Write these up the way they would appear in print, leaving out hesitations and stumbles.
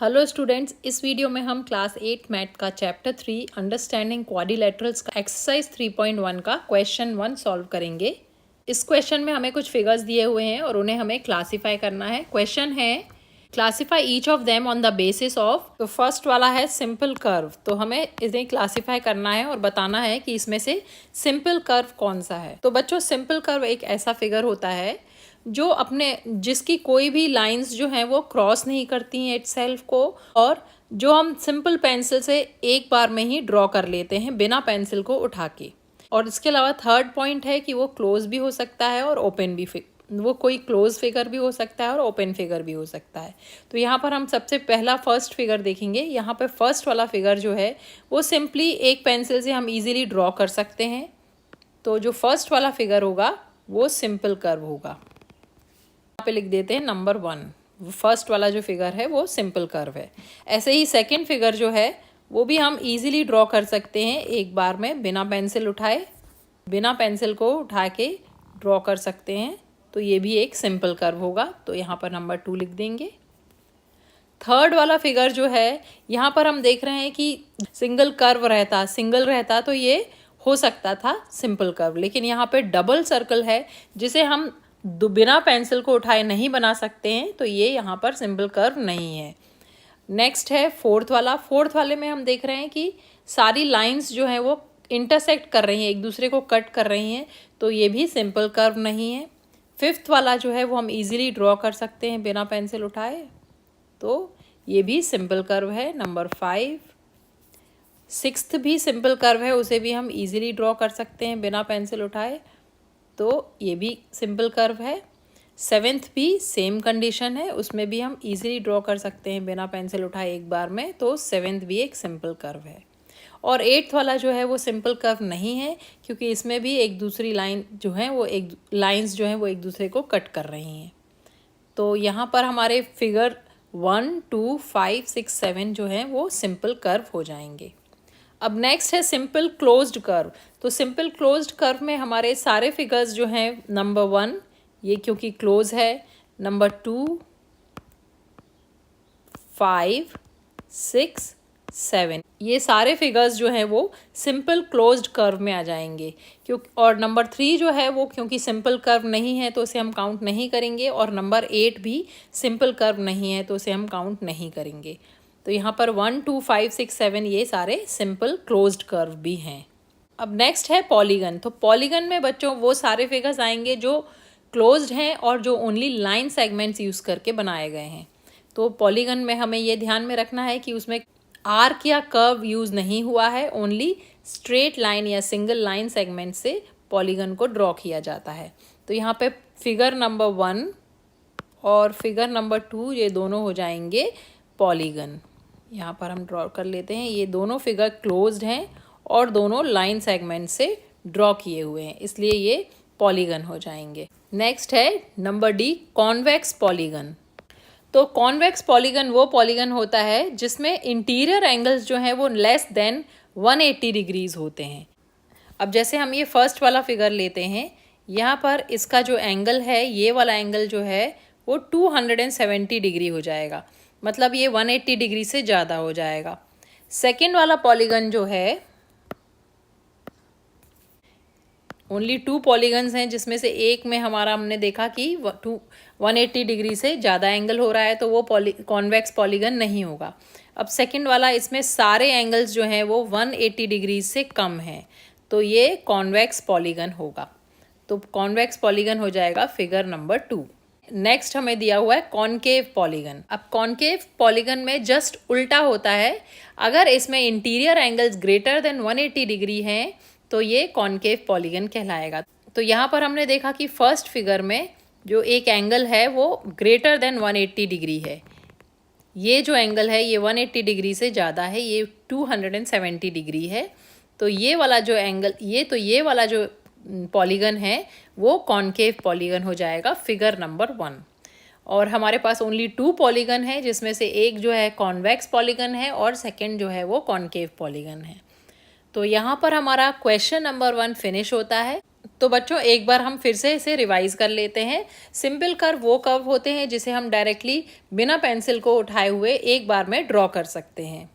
Hello students, इस video में हम क्लास 8 मैथ का चैप्टर 3 अंडरस्टैंडिंग क्वाड्रिलेटरल्स का एक्सरसाइज 3.1 का क्वेश्चन 1 सॉल्व करेंगे। इस क्वेश्चन में हमें कुछ फिगर्स दिए हुए हैं और उन्हें हमें क्लासीफाई करना है। क्वेश्चन है classify each of them on the basis of. तो फर्स्ट वाला है सिंपल कर्व, तो हमें इन्हें क्लासीफाई करना है और बताना है कि इसमें से सिंपल कर्व कौन सा है। तो बच्चों, सिंपल कर्व एक ऐसा फिगर होता है जो जिसकी कोई भी लाइंस जो हैं वो क्रॉस नहीं करती हैं इटसेल्फ को, और जो हम सिंपल पेंसिल से एक बार में ही ड्रॉ कर लेते हैं बिना पेंसिल को उठा के। और इसके अलावा थर्ड पॉइंट है कि वो क्लोज भी हो सकता है और ओपन भी, वो कोई क्लोज फिगर भी हो सकता है और ओपन फिगर भी हो सकता है। तो यहाँ पर हम सबसे पहला फर्स्ट फिगर देखेंगे। यहाँ पर फर्स्ट वाला फिगर जो है वो सिंपली एक पेंसिल से हम इजीली ड्रॉ कर सकते हैं। तो जो फर्स्ट वाला फिगर होगा वो सिंपल कर्व होगा। पे लिख देते हैं नंबर 1। फर्स्ट वाला जो फिगर है वो सिंपल कर्व है। ऐसे ही सेकंड फिगर जो है वो भी हम इजीली ड्रॉ कर सकते हैं एक बार में बिना पेंसिल उठाए, बिना पेंसिल को उठा के ड्रॉ कर सकते हैं। तो ये भी एक सिंपल कर्व होगा। तो यहाँ पर नंबर 2 लिख देंगे। थर्ड वाला फिगर जो है यहाँ पर हम देख रहे हैं कि सिंगल रहता तो ये हो सकता था सिंपल कर्व, लेकिन यहाँ पे डबल सर्कल है जिसे हम बिना पेंसिल को उठाए नहीं बना सकते हैं, तो ये यहाँ पर सिंपल कर्व नहीं है। नेक्स्ट है फोर्थ वाले में हम देख रहे हैं कि सारी लाइंस जो हैं वो इंटरसेक्ट कर रही हैं, एक दूसरे को कट कर रही हैं, तो ये भी सिंपल कर्व नहीं है। फिफ्थ वाला जो है वो हम इजीली ड्रॉ कर सकते हैं बिना पेंसिल उठाए, तो ये भी सिंपल कर्व है, नंबर 5। सिक्स्थ भी सिंपल कर्व है, उसे भी हम इजीली ड्रॉ कर सकते हैं बिना पेंसिल उठाए, तो ये भी सिंपल कर्व है। सेवेंथ भी सेम कंडीशन है, उसमें भी हम इजीली ड्रॉ कर सकते हैं बिना पेंसिल उठाए एक बार में, तो सेवेंथ भी एक सिंपल कर्व है। और एट्थ वाला जो है वो सिंपल कर्व नहीं है, क्योंकि इसमें भी एक दूसरी लाइन जो है वो लाइंस जो हैं वो एक दूसरे को कट कर रही हैं। तो यहाँ पर हमारे फिगर 1, 2, 5, 6, 7 जो हैं वो सिंपल कर्व हो जाएंगे। अब नेक्स्ट है सिंपल क्लोज्ड कर्व। तो सिंपल क्लोज्ड कर्व में हमारे सारे फिगर्स जो हैं, नंबर 1 ये क्योंकि क्लोज है, नंबर 2, 5, 6, 7 ये सारे फिगर्स जो हैं वो सिंपल क्लोज्ड कर्व में आ जाएंगे। और नंबर 3 जो है वो क्योंकि सिंपल कर्व नहीं है तो उसे हम काउंट नहीं करेंगे, और नंबर 8 भी सिंपल कर्व नहीं है तो उसे हम काउंट नहीं करेंगे। तो यहाँ पर 1, 2, 5, 6, 7 ये सारे सिंपल क्लोज्ड कर्व भी हैं। अब नेक्स्ट है पॉलीगन। तो पॉलीगन में बच्चों वो सारे फिगर्स आएंगे जो क्लोज्ड हैं और जो ओनली लाइन सेगमेंट्स यूज़ करके बनाए गए हैं। तो पॉलीगन में हमें ये ध्यान में रखना है कि उसमें आर्क या कर्व यूज़ नहीं हुआ है, ओनली स्ट्रेट लाइन या सिंगल लाइन सेगमेंट से पॉलीगन को ड्रॉ किया जाता है। तो यहाँ पे फिगर नंबर 1 और फिगर नंबर 2 ये दोनों हो जाएंगे पॉलीगन। यहाँ पर हम ड्रॉ कर लेते हैं, ये दोनों फिगर क्लोज्ड हैं और दोनों लाइन सेगमेंट से ड्रॉ किए हुए हैं, इसलिए ये पॉलीगन हो जाएंगे। नेक्स्ट है नंबर डी, कॉन्वेक्स पॉलीगन। तो कॉन्वेक्स पॉलीगन वो पॉलीगन होता है जिसमें इंटीरियर एंगल्स जो हैं वो लेस देन 180 डिग्रीज होते हैं। अब जैसे हम ये फर्स्ट वाला फिगर लेते हैं, यहाँ पर इसका जो एंगल है, ये वाला एंगल जो है वो 270 डिग्री हो जाएगा, मतलब ये 180 डिग्री से ज़्यादा हो जाएगा। सेकेंड वाला पॉलीगन जो है, ओनली 2 पॉलीगन्स हैं जिसमें से एक में हमने देखा कि 180 डिग्री से ज़्यादा एंगल हो रहा है, तो वो कॉन्वेक्स पॉलीगन नहीं होगा। अब सेकंड वाला, इसमें सारे एंगल्स जो हैं वो 180 डिग्री से कम हैं, तो ये कॉन्वेक्स पॉलीगन होगा। तो कॉन्वेक्स पॉलीगन हो जाएगा फिगर नंबर 2। नेक्स्ट हमें दिया हुआ है कॉनकेव पॉलीगन। अब कॉनकेव पॉलीगन में जस्ट उल्टा होता है, अगर इसमें interior angles greater than 180 degree हैं तो ये कॉनकेव पॉलीगन कहलाएगा। तो यहाँ पर हमने देखा कि फर्स्ट फिगर में जो एक एंगल है वो ग्रेटर देन 180 डिग्री है, ये जो एंगल है ये 180 डिग्री से ज़्यादा है, ये 270 डिग्री है। तो ये वाला जो एंगल, ये वाला जो पॉलीगन है वो कॉनकेव पॉलीगन हो जाएगा फिगर नंबर 1। और हमारे पास ओनली 2 पॉलीगन है जिसमें से एक जो है कॉन्वेक्स पॉलीगन है और सेकंड जो है वो कॉनकेव पॉलीगन है। तो यहाँ पर हमारा क्वेश्चन नंबर 1 फिनिश होता है। तो बच्चों एक बार हम फिर से इसे रिवाइज कर लेते हैं। सिंपल कर्व वो कर्व होते हैं जिसे हम डायरेक्टली बिना पेंसिल को उठाए हुए एक बार में ड्रॉ कर सकते हैं।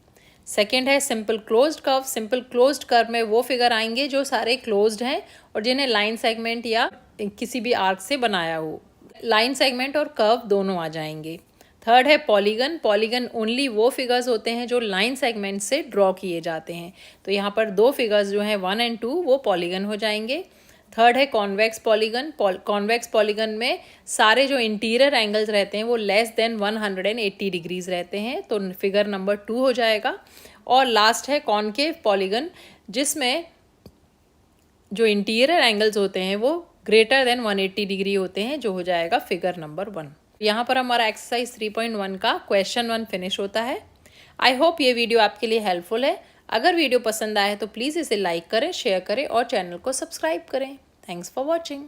सेकेंड है simple closed curve. Simple closed curve में वो फिगर आएंगे जो सारे क्लोज्ड हैं और जिन्हें लाइन सेगमेंट या किसी भी आर्क से बनाया हो। लाइन सेगमेंट और कर्व दोनों आ जाएंगे। थर्ड है पॉलीगन। पॉलीगन ओनली वो फिगर्स होते हैं जो लाइन सेगमेंट से ड्रॉ किए जाते हैं। तो यहाँ पर दो फिगर्स जो हैं 1 और 2 वो पॉलीगन हो जाएंगे। थर्ड है कॉन्वेक्स पॉलीगन। कॉन्वेक्स पॉलीगन में सारे जो इंटीरियर एंगल्स रहते हैं वो लेस देन 180 डिग्रीज रहते हैं, तो फिगर नंबर 2 हो जाएगा। और लास्ट है कॉनकेव पॉलीगन, जिसमें जो इंटीरियर एंगल्स होते हैं वो ग्रेटर देन 180 डिग्री होते हैं, जो हो जाएगा फिगर नंबर 1। यहाँ पर हमारा एक्सरसाइज 3.1 का क्वेश्चन 1 फिनिश होता है। आई होप ये वीडियो आपके लिए हेल्पफुल है। अगर वीडियो पसंद आए तो प्लीज़ इसे लाइक करें, शेयर करें और चैनल को सब्सक्राइब करें। Thanks for watching.